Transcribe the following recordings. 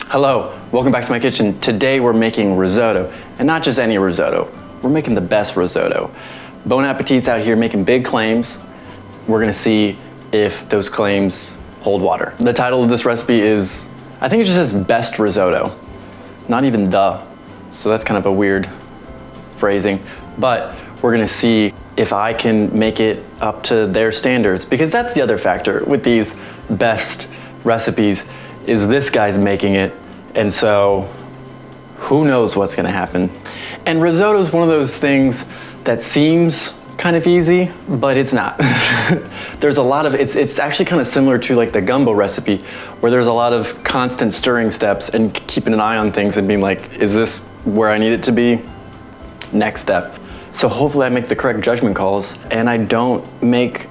Hello, welcome back to my kitchen. Today we're making risotto, and not just any risotto. We're making the best risotto. Bon Appetit's out here making big claims. We're gonna see if those claims hold water. The title of this recipe is, I think it just says best risotto, not even the. So that's kind of a weird phrasing, but we're gonna see if I can make it up to their standards, because that's the other factor with these best recipes, is this guy's making it, and so who knows what's gonna happen. And risotto is one of those things that seems kind of easy, but it's not. There's a lot of, it's actually kind of similar to like the gumbo recipe, where there's a lot of constant stirring steps and keeping an eye on things and being like, is this where I need it to be? Next step. So hopefully I make the correct judgment calls and I don't make,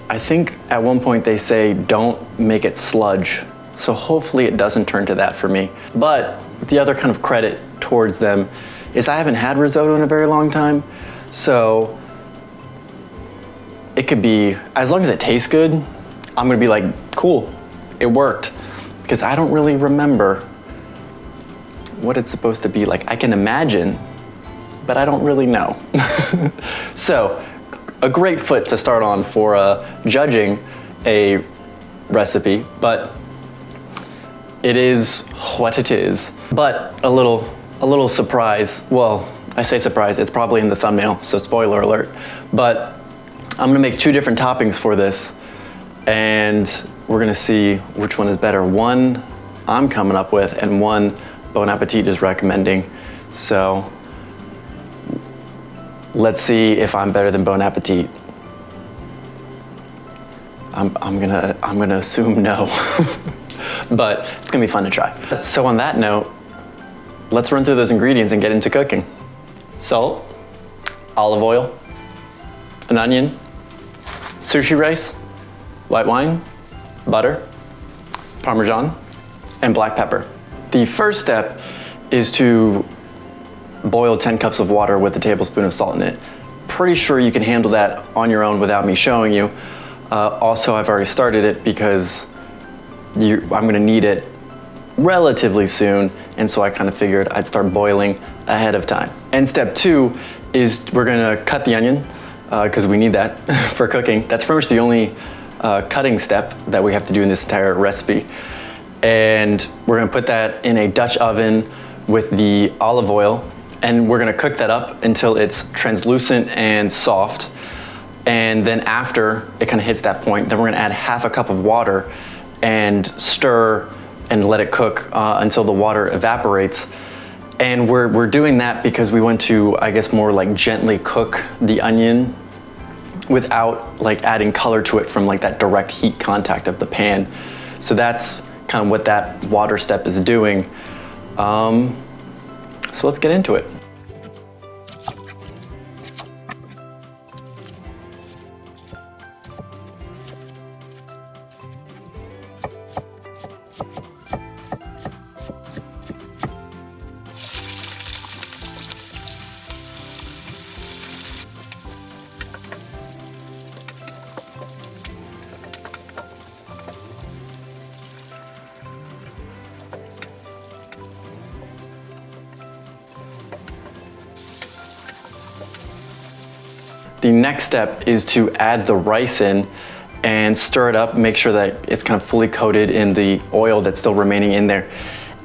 I think at one point they say don't make it sludge. So hopefully it doesn't turn to that for me. But the other kind of credit towards them is I haven't had risotto in a very long time. So it could be, as long as it tastes good, I'm gonna be like, cool, it worked. Because I don't really remember what it's supposed to be like. I can imagine, but I don't really know. So a great foot to start on for judging a recipe, but it is what it is. But a little surprise. Well, I say surprise, it's probably in the thumbnail, so spoiler alert. But I'm gonna make two different toppings for this, and we're gonna see which one is better. One I'm coming up with, and one Bon Appetit is recommending. So let's see if I'm better than Bon Appetit. I'm gonna assume no. But it's gonna be fun to try. So on that note, let's run through those ingredients and get into cooking. Salt, olive oil, an onion, sushi rice, white wine, butter, Parmesan, and black pepper. The first step is to boil 10 cups of water with a tablespoon of salt in it. Pretty sure you can handle that on your own without me showing you. Also, I've already started it because I'm gonna need it relatively soon, and so I kind of figured I'd start boiling ahead of time. And step two is we're gonna cut the onion, because we need that for cooking. That's pretty much the only cutting step that we have to do in this entire recipe. And we're gonna put that in a Dutch oven with the olive oil, and we're gonna cook that up until it's translucent and soft. And then after it kind of hits that point, then we're gonna add half a cup of water and stir and let it cook until the water evaporates. And we're doing that because we want to, I guess, more like gently cook the onion without like adding color to it from like that direct heat contact of the pan. So that's kind of what that water step is doing. So let's get into it. The next step is to add the rice in and stir it up, make sure that it's kind of fully coated in the oil that's still remaining in there.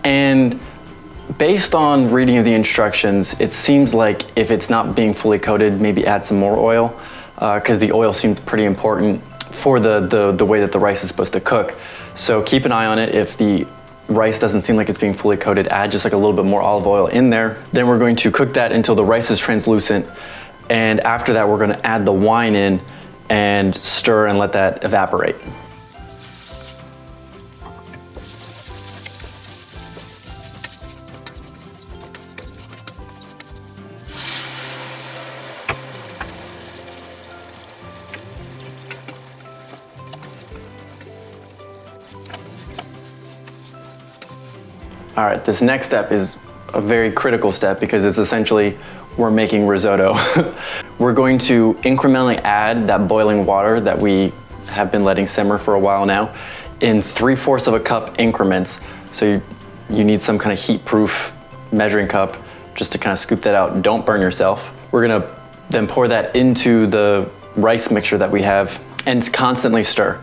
And based on reading of the instructions, it seems like if it's not being fully coated, maybe add some more oil, because the oil seems pretty important for the way that the rice is supposed to cook. So keep an eye on it. If the rice doesn't seem like it's being fully coated, add just like a little bit more olive oil in there. Then we're going to cook that until the rice is translucent. And after that, we're gonna add the wine in and stir and let that evaporate. All right, this next step is a very critical step because it's essentially we're making risotto. We're going to incrementally add that boiling water that we have been letting simmer for a while now in 3/4 of a cup increments. So you need some kind of heat-proof measuring cup just to kind of scoop that out. Don't burn yourself. We're gonna then pour that into the rice mixture that we have and constantly stir.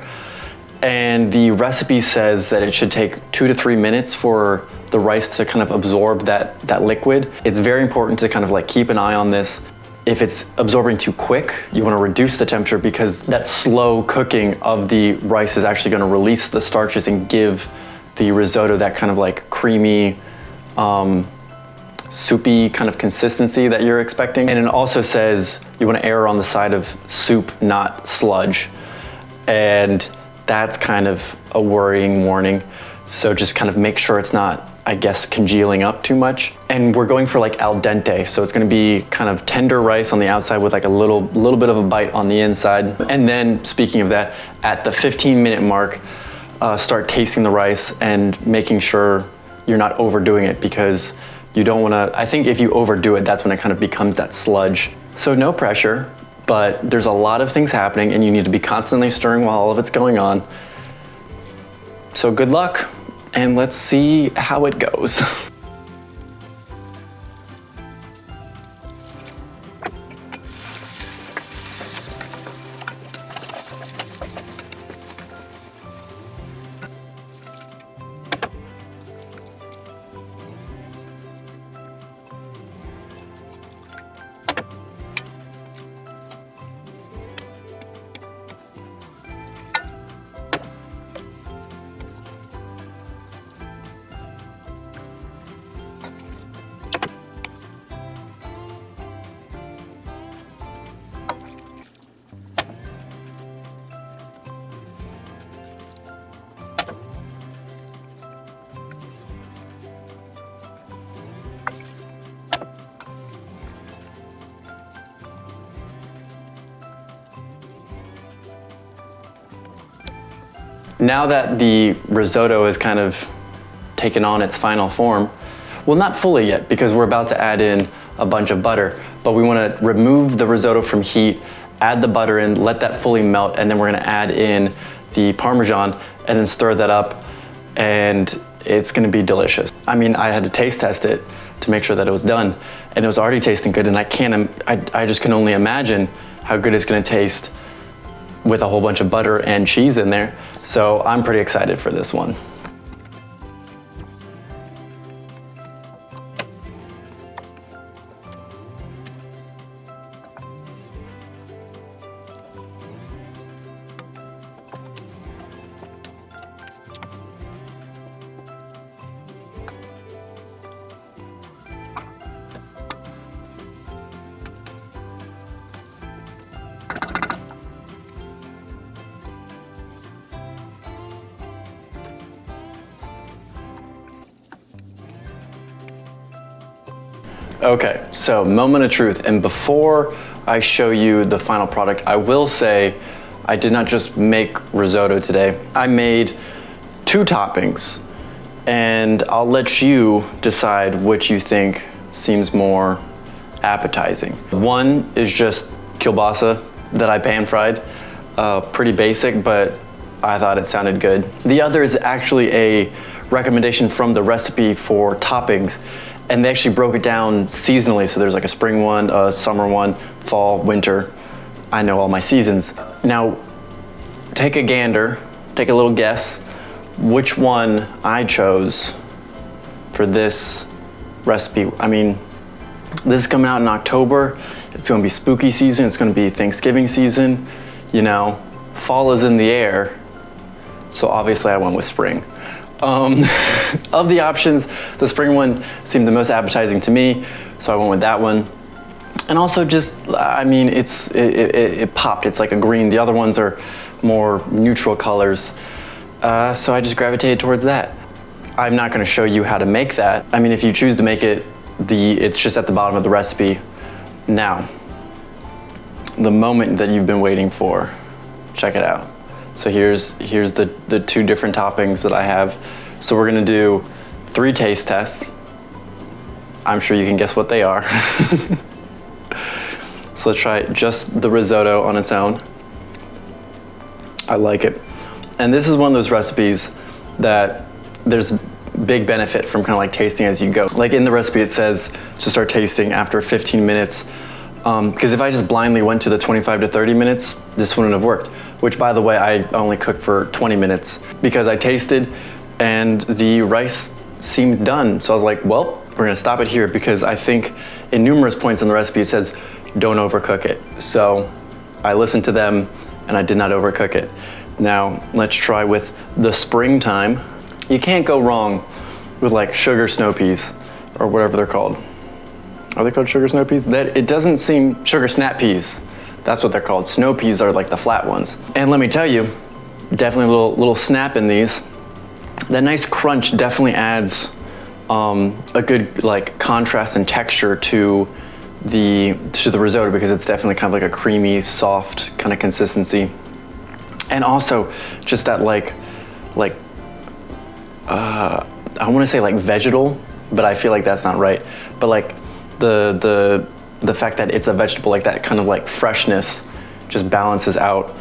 And the recipe says that it should take 2 to 3 minutes for the rice to kind of absorb that liquid. It's very important to kind of like keep an eye on this. If it's absorbing too quick, you want to reduce the temperature, because that slow cooking of the rice is actually going to release the starches and give the risotto that kind of like creamy, soupy kind of consistency that you're expecting. And it also says you want to err on the side of soup, not sludge. And that's kind of a worrying warning. So just kind of make sure it's not, I guess, congealing up too much. And we're going for like al dente. So it's gonna be kind of tender rice on the outside with like a little bit of a bite on the inside. And then, speaking of that, at the 15-minute mark, start tasting the rice and making sure you're not overdoing it, because you don't wanna, I think if you overdo it, that's when it kind of becomes that sludge. So no pressure, but there's a lot of things happening and you need to be constantly stirring while all of it's going on. So good luck, and let's see how it goes. Now that the risotto has kind of taken on its final form, well, not fully yet, because we're about to add in a bunch of butter, but we want to remove the risotto from heat, add the butter in, let that fully melt, and then we're going to add in the Parmesan and then stir that up, and it's going to be delicious. I mean, I had to taste test it to make sure that it was done, and it was already tasting good, and I just can only imagine how good it's going to taste with a whole bunch of butter and cheese in there. So I'm pretty excited for this one. Okay, so moment of truth. And before I show you the final product, I will say I did not just make risotto today. I made 2 toppings, and I'll let you decide which you think seems more appetizing. One is just kielbasa that I pan fried. Pretty basic, but I thought it sounded good. The other is actually a recommendation from the recipe for toppings, and they actually broke it down seasonally. So there's like a spring one, a summer one, fall, winter. I know all my seasons. Now, take a gander, take a little guess which one I chose for this recipe. I mean, this is coming out in October. It's gonna be spooky season. It's gonna be Thanksgiving season. You know, fall is in the air. So obviously I went with spring. Of the options, the spring one seemed the most appetizing to me, so I went with that one. And also just, I mean, it popped. It's like a green. The other ones are more neutral colors, so I just gravitated towards that. I'm not going to show you how to make that. I mean, if you choose to make it, it's just at the bottom of the recipe. Now, the moment that you've been waiting for, check it out. So here's the 2 different toppings that I have. So we're gonna do 3 taste tests. I'm sure you can guess what they are. So let's try just the risotto on its own. I like it. And this is one of those recipes that there's big benefit from kind of like tasting as you go. Like in the recipe, it says to start tasting after 15 minutes. Because if I just blindly went to the 25 to 30 minutes, this wouldn't have worked. Which, by the way, I only cooked for 20 minutes because I tasted and the rice seemed done. So I was like, well, we're gonna stop it here, because I think in numerous points in the recipe it says don't overcook it. So I listened to them and I did not overcook it. Now let's try with the springtime. You can't go wrong with like sugar snow peas or whatever they're called. Are they called sugar snow peas? That it doesn't seem sugar snap peas. That's what they're called. Snow peas are like the flat ones. And let me tell you, definitely a little snap in these. That nice crunch definitely adds a good like contrast and texture to the risotto, because it's definitely kind of like a creamy, soft kind of consistency. And also just that like I want to say like vegetal, but I feel like that's not right. But like the fact that it's a vegetable, like that kind of like freshness just balances out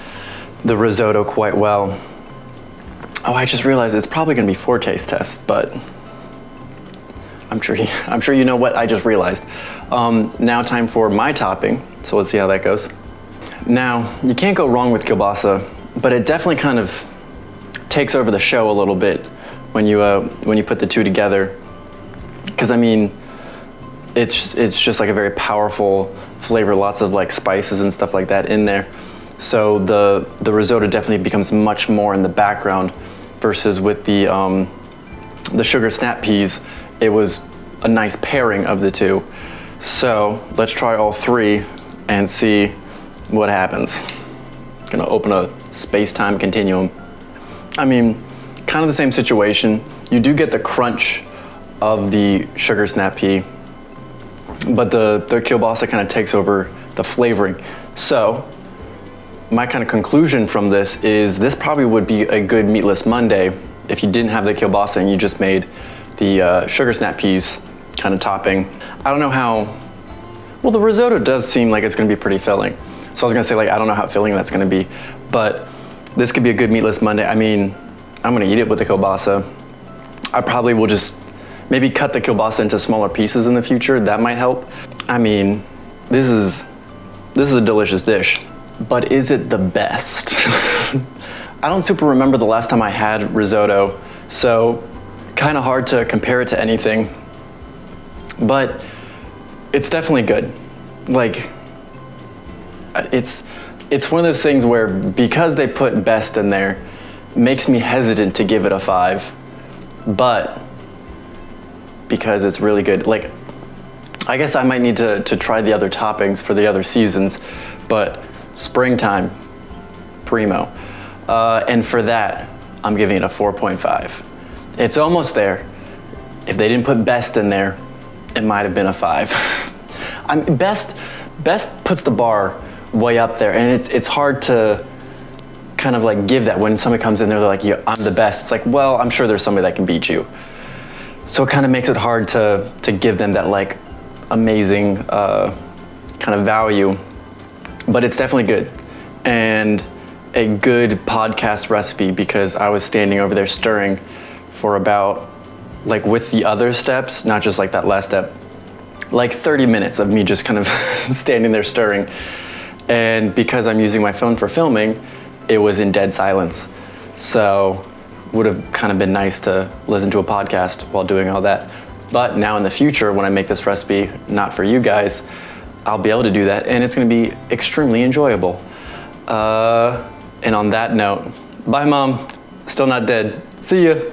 the risotto quite well. Oh, I just realized it's probably gonna be 4 taste tests, but I'm sure you know what I just realized. Now time for my topping, so let's see how that goes. Now, you can't go wrong with kielbasa, but it definitely kind of takes over the show a little bit when you put the two together. Because I mean, it's just like a very powerful flavor, lots of like spices and stuff like that in there. So the risotto definitely becomes much more in the background, versus with the sugar snap peas, it was a nice pairing of the two. So let's try all 3 and see what happens. Gonna open a space-time continuum. I mean, kind of the same situation. You do get the crunch of the sugar snap pea, but the kielbasa kind of takes over the flavoring. So my kind of conclusion from this is this probably would be a good meatless Monday if you didn't have the kielbasa and you just made the sugar snap peas kind of topping. I don't know how, well, the risotto does seem like it's gonna be pretty filling. So I was gonna say, like, I don't know how filling that's gonna be, but this could be a good meatless Monday. I mean, I'm gonna eat it with the kielbasa. I probably will just maybe cut the kielbasa into smaller pieces in the future. That might help. I mean, this is a delicious dish, but is it the best? I don't super remember the last time I had risotto, so kind of hard to compare it to anything, but it's definitely good. Like, it's one of those things where, because they put best in there, makes me hesitant to give it a 5, but because it's really good. Like, I guess I might need to try the other toppings for the other seasons, but springtime, primo. And for that, I'm giving it a 4.5. It's almost there. If they didn't put best in there, it might have been a 5. Best puts the bar way up there, and it's hard to kind of like give that when somebody comes in there, they're like, yeah, I'm the best. It's like, well, I'm sure there's somebody that can beat you. So it kind of makes it hard to give them that like amazing kind of value, but it's definitely good. And a good podcast recipe, because I was standing over there stirring for about, like with the other steps, not just like that last step, like 30 minutes of me just kind of standing there stirring. And because I'm using my phone for filming, it was in dead silence. So would have kind of been nice to listen to a podcast while doing all that. But now in the future, when I make this recipe, not for you guys, I'll be able to do that, and it's gonna be extremely enjoyable. And on that note, bye Mom, still not dead. See ya.